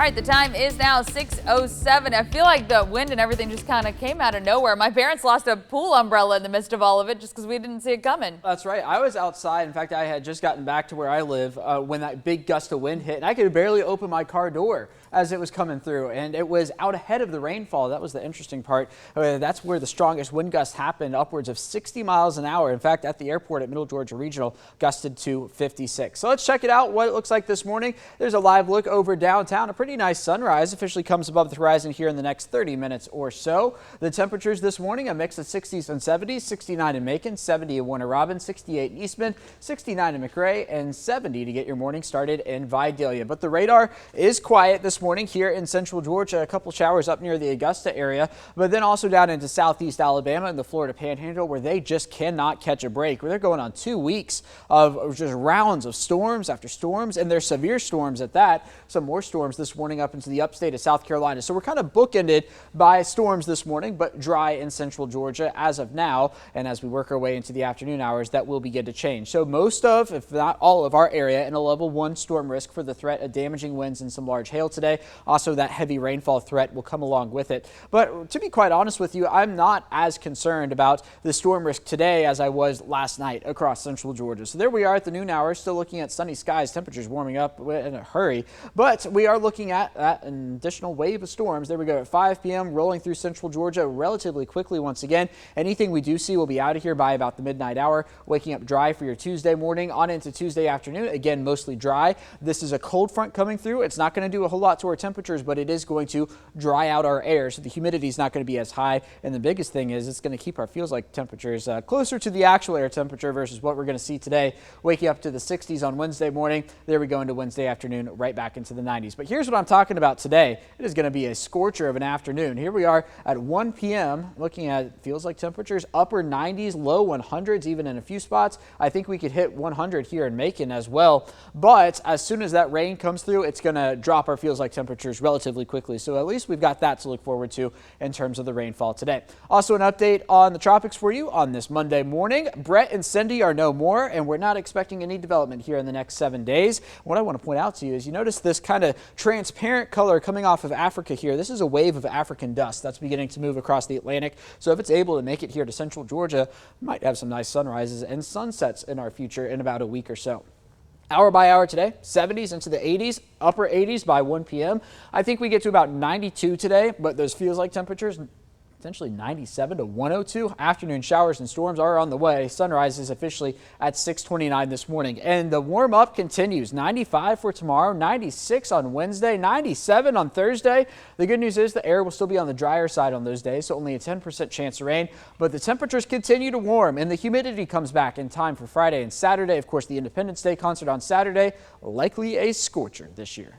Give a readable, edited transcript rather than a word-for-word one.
All right, the time is now 6:07. I feel like the wind and everything just kind of came out of nowhere. My parents lost a pool umbrella in the midst of all of it just because we didn't see it coming. That's right. I was outside. In fact, I had just gotten back to where I live when that big gust of wind hit, and I could barely open my car door as it was coming through, and it was out ahead of the rainfall. That was the interesting part. That's where the strongest wind gusts happened, upwards of 60 miles an hour. In fact, at the airport at Middle Georgia Regional, gusted to 56. So let's check it out, what it looks like this morning. There's a live look over downtown. A pretty nice sunrise officially comes above the horizon here in the next 30 minutes or so. The temperatures this morning, a mix of 60s and 70s, 69 in Macon, 70 in Warner Robins, 68 in Eastman, 69 in McRae, and 70 to get your morning started in Vidalia. But the radar is quiet this morning here in central Georgia. A couple showers up near the Augusta area, but then also down into southeast Alabama and the Florida Panhandle, where they just cannot catch a break. They're going on 2 weeks of just rounds of storms after storms, and they're severe storms at that. Some more storms this morning up into the upstate of South Carolina. So we're kind of bookended by storms this morning, but dry in central Georgia as of now. And as we work our way into the afternoon hours, that will begin to change. So most of, if not all of our area in a level 1 storm risk for the threat of damaging winds and some large hail today. Also, that heavy rainfall threat will come along with it. But to be quite honest with you, I'm not as concerned about the storm risk today as I was last night across central Georgia. So there we are at the noon hour, still looking at sunny skies, temperatures warming up in a hurry. But we are looking at an additional wave of storms. There we go at 5 p.m. rolling through central Georgia relatively quickly once again. Anything we do see will be out of here by about the midnight hour, waking up dry for your Tuesday morning on into Tuesday afternoon. Again, mostly dry. This is a cold front coming through. It's not going to do a whole lot to our temperatures, but it is going to dry out our air, so the humidity is not going to be as high. And the biggest thing is it's going to keep our feels like temperatures closer to the actual air temperature versus what we're going to see today, waking up to the 60s on Wednesday morning. There we go into Wednesday afternoon, right back into the 90s. But here's what I'm talking about today. It is going to be a scorcher of an afternoon. Here we are at 1 p.m. looking at feels like temperatures upper 90s, low 100s, even in a few spots. I think we could hit 100 here in Macon as well. But as soon as that rain comes through, it's going to drop our feels like temperatures relatively quickly. So at least we've got that to look forward to in terms of the rainfall today. Also an update on the tropics for you on this Monday morning. Brett and Cindy are no more, and we're not expecting any development here in the next 7 days. What I want to point out to you is you notice this kind of transparent color coming off of Africa here. This is a wave of African dust that's beginning to move across the Atlantic. So if it's able to make it here to central Georgia, we might have some nice sunrises and sunsets in our future in about a week or so. Hour by hour today, 70s into the 80s, upper 80s by 1 p.m. I think we get to about 92 today, but those feels like temperatures, potentially 97 to 102. Afternoon showers and storms are on the way. Sunrise is officially at 6:29 this morning. And the warm up continues. 95 for tomorrow, 96 on Wednesday, 97 on Thursday. The good news is the air will still be on the drier side on those days, so only a 10% chance of rain. But the temperatures continue to warm and the humidity comes back in time for Friday and Saturday. Of course, the Independence Day concert on Saturday, likely a scorcher this year.